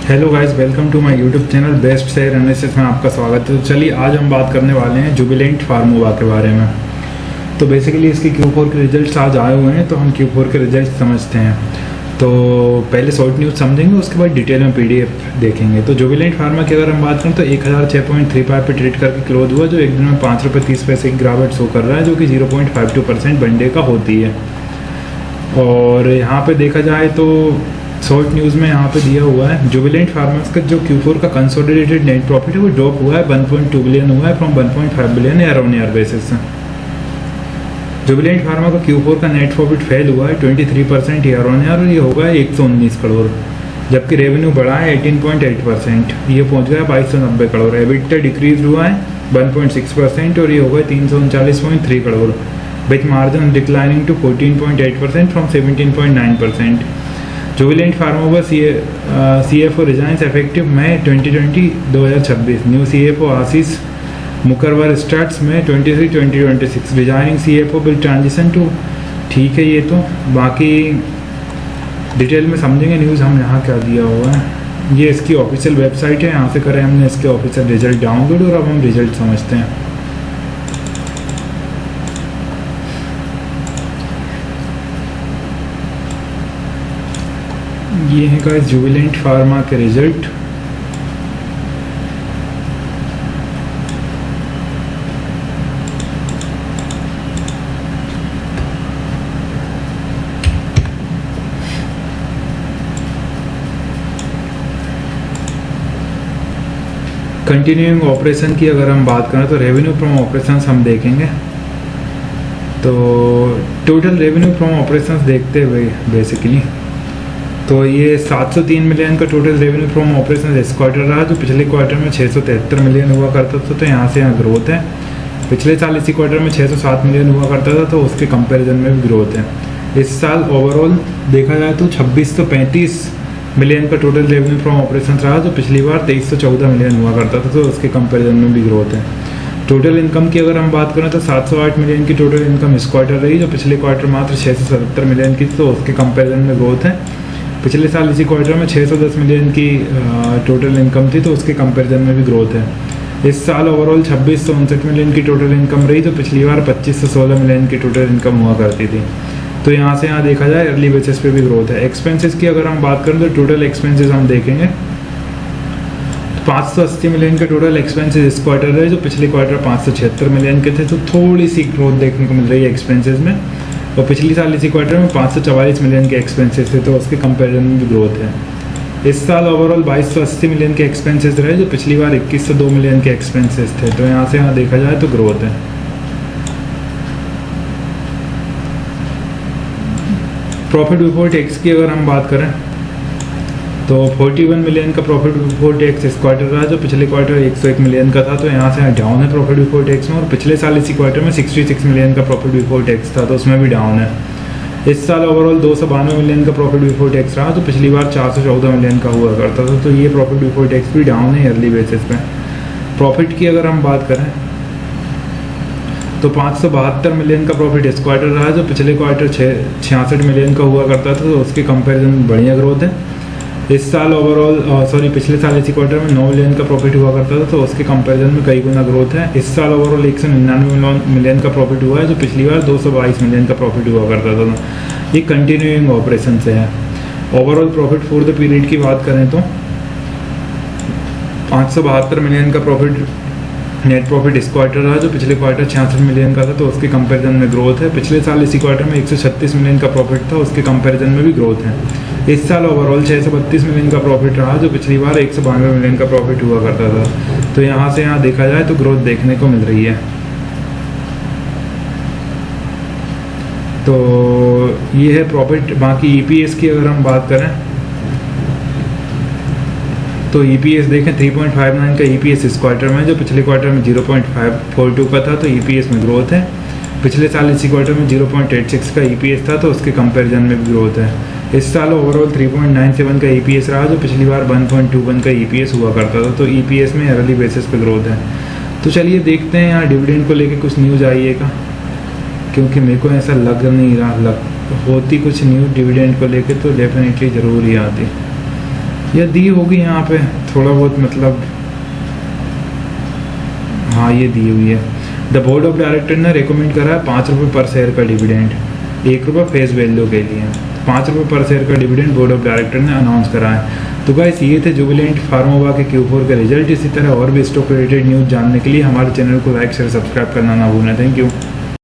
Hello guys, welcome to my YouTube channel best share analysis में आपका स्वागत है। तो चलिए आज हम बात करने वाले हैं जुबिलेंट फार्मोवा के बारे में। तो बेसिकली इसके Q4 के रिजल्ट्स आज आए हुए हैं, तो हम Q4 के रिजल्ट्स समझते हैं। तो पहले शॉर्ट न्यूज़ समझेंगे, उसके बाद डिटेल में PDF देखेंगे। तो जुबिलेंट फार्मा की अगर हम बात करें तो 1006.35 पे ट्रेड करके क्लोज हुआ, जो एक दिन में ₹5.30 की गिरावट शो कर रहा है, जो कि 0.52% वन डे का होती है। और यहाँ पे देखा जाए तो शॉर्ट न्यूज़ में यहाँ पे दिया हुआ है जुबिलेंट फार्मास का जो Q4 का कंसोलिडेटेड नेट प्रॉफिट है वो ड्रॉप हुआ है, 1.2 बिलियन हुआ है from 1.5 billion year on year basis से। जुबिलेंट फार्मा का Q4 का नेट प्रॉफिट फेल हुआ है 23% ईयर ऑन ईयर, और ये होगा 119 करोड़, जबकि रेवेन्यू बढ़ा है 18.8%, ये पहुँच गया 2290 करोड़। एबिटा डिक्रीज हुआ है 1.6% और ये होगा 339.3 crore, with margin declining to 14.8% from 17.9%। Jubilant pharma का CFO resigns effective May 2026। New CFO Ashish Mukarwar starts में 23/2026। Resigning CFO will transition to. ठीक है, ये तो बाकी डिटेल में समझेंगे न्यूज़। हम यहाँ क्या दिया हुआ है, ये इसकी ऑफिशियल वेबसाइट है, यहाँ से करें हमने इसके ऑफिशियल रिजल्ट डाउनलोड, और अब हम रिजल्ट समझते हैं। ये है गाइस जुबिलेंट फार्मा के रिजल्ट। कंटिन्यूइंग ऑपरेशन की अगर हम बात करें तो रेवेन्यू फ्रॉम ऑपरेशंस हम देखेंगे। तो टोटल रेवेन्यू फ्रॉम ऑपरेशंस देखते हुए बेसिकली तो ये 703 मिलियन का टोटल रेवेन्यू फ्रॉम ऑपरेशन इस क्वार्टर रहा, जो पिछले क्वार्टर में 673 मिलियन हुआ करता था। तो यहाँ से यहाँ ग्रोथ है। पिछले साल इसी क्वार्टर में 607 मिलियन हुआ करता था, तो उसके कंपैरिजन में भी ग्रोथ है। इस साल ओवरऑल देखा जाए तो 2635 मिलियन का टोटल रेवेन्यू फ्रॉम ऑपरेशन रहा, जो पिछली बार 2314 मिलियन हुआ करता था, तो उसके कंपेरिजन में भी ग्रोथ है। टोटल इनकम की अगर हम बात करें तो 708 मिलियन की टोटल इनकम इस क्वार्टर रही, जो पिछले क्वार्टर मात्र 677 मिलियन की, तो उसके कंपेरिजन में ग्रोथ है। पिछले साल इसी क्वार्टर में 610 मिलियन की टोटल इनकम थी, तो उसके कंपैरिजन में भी ग्रोथ है। इस साल ओवरऑल 2659 मिलियन की टोटल इनकम रही, तो पिछली बार 2516 मिलियन की टोटल इनकम हुआ करती थी। तो यहाँ से यहाँ देखा जाए अर्ली बेसिस पे भी ग्रोथ है। एक्सपेंसेस की अगर हम बात करें तो टोटल एक्सपेंसेस हम देखेंगे तो 580 मिलियन के टोटल एक्सपेंसेस इस क्वार्टर रहे, जो पिछले क्वार्टर 576 मिलियन के थे, तो थोड़ी सी ग्रोथ देखने को मिल रही है एक्सपेंसेस में। और पिछली साल इसी क्वार्टर में 544 मिलियन के एक्सपेंसेस थे, तो उसके कंपैरिजन में भी ग्रोथ है। इस साल ओवरऑल 2280 मिलियन के एक्सपेंसेस रहे, जो पिछली बार 2102 मिलियन के एक्सपेंसेस थे, तो यहाँ से यहाँ देखा जाए तो ग्रोथ है। प्रॉफिट बिफोर टैक्स की अगर हम बात करें तो 41 मिलियन का प्रॉफिट बिफोर टैक्स इस क्वार्टर रहा, जो पिछले क्वार्टर 101 मिलियन का था, तो यहाँ से डाउन है प्रॉफिट बिफोर टैक्स में। और पिछले साल इसी क्वार्टर में 66 मिलियन का प्रॉफिट बिफोर टैक्स था, तो उसमें भी डाउन है। इस साल ओवरऑल 292 मिलियन का प्रॉफिट बिफोर टैक्स रहा, जो पिछली बार 414 मिलियन का हुआ करता था, तो ये प्रॉफिट बिफोर टैक्स भी डाउन है ईयरली बेसिस पे। प्रॉफिट की अगर हम बात करें तो 572 मिलियन का प्रॉफिट इस क्वार्टर रहा, जो पिछले क्वार्टर 66 मिलियन का हुआ करता था, तो उसके कंपैरिजन में बढ़िया ग्रोथ है। इस साल ओवरऑल पिछले साल इसी क्वार्टर में 9 मिलियन का प्रॉफिट हुआ करता था, तो उसके कंपैरिजन में कई गुना ग्रोथ है। इस साल ओवरऑल 199 मिलियन का प्रॉफिट हुआ है, जो पिछली बार 222 मिलियन का प्रॉफिट हुआ करता था। ये कंटिन्यूइंग ऑपरेशन से है। Overall profit for the period की बात करें तो 572 मिलियन का प्रॉफिट नेट प्रॉफिट इस क्वार्टर रहा, जो पिछले क्वार्टर 66 मिलियन का था, तो उसके कंपैरिजन में ग्रोथ है। पिछले साल इसी क्वार्टर में 136 मिलियन का प्रॉफिट था, उसके कंपैरिजन में भी ग्रोथ है। इस साल ओवरऑल 632 मिलियन का प्रॉफिट रहा, जो पिछली बार 192 मिलियन का प्रॉफिट हुआ करता था, तो यहाँ से यहाँ देखा जाए तो ग्रोथ देखने को मिल रही है। तो ये है प्रॉफिट। बाकी EPS की अगर हम बात करें तो EPS देखें 3.59 का EPS इस क्वार्टर में, जो पिछले क्वार्टर में 0.542 का था, तो EPS में ग्रोथ है। पिछले साल इसी क्वार्टर में 0.86 का EPS था, तो उसके कंपैरिजन में भी ग्रोथ है। इस साल ओवरऑल 3.97 का EPS रहा, जो पिछली बार 1.21 का EPS हुआ करता था, तो EPS में अर्ली बेसिस पे ग्रोथ है। तो चलिए देखते हैं यहाँ डिविडेंड को लेके कुछ न्यूज़ आइएगा, क्योंकि मेरे को ऐसा लग नहीं रहा होती कुछ न्यूज़ डिविडेंड को लेके तो डेफिनेटली ज़रूर ही आती। ये दी होगी यहाँ पे थोड़ा बहुत, मतलब हाँ ये दी हुई है। द बोर्ड ऑफ डायरेक्टर ने रिकमेंड करा है 5 रुपये पर शेयर का डिविडेंड, 1 रुपये फेस वैल्यू के लिए। 5 रुपये पर शेयर का डिविडेंड बोर्ड ऑफ डायरेक्टर ने अनाउंस करा है। तो गाइस ये थे जुबिलेंट फार्मोवा के Q4 के रिजल्ट। इसी तरह और भी स्टॉक रिलेटेड न्यूज़ जानने के लिए हमारे चैनल को लाइक शेयर सब्सक्राइब करना ना भूलें। Thank you.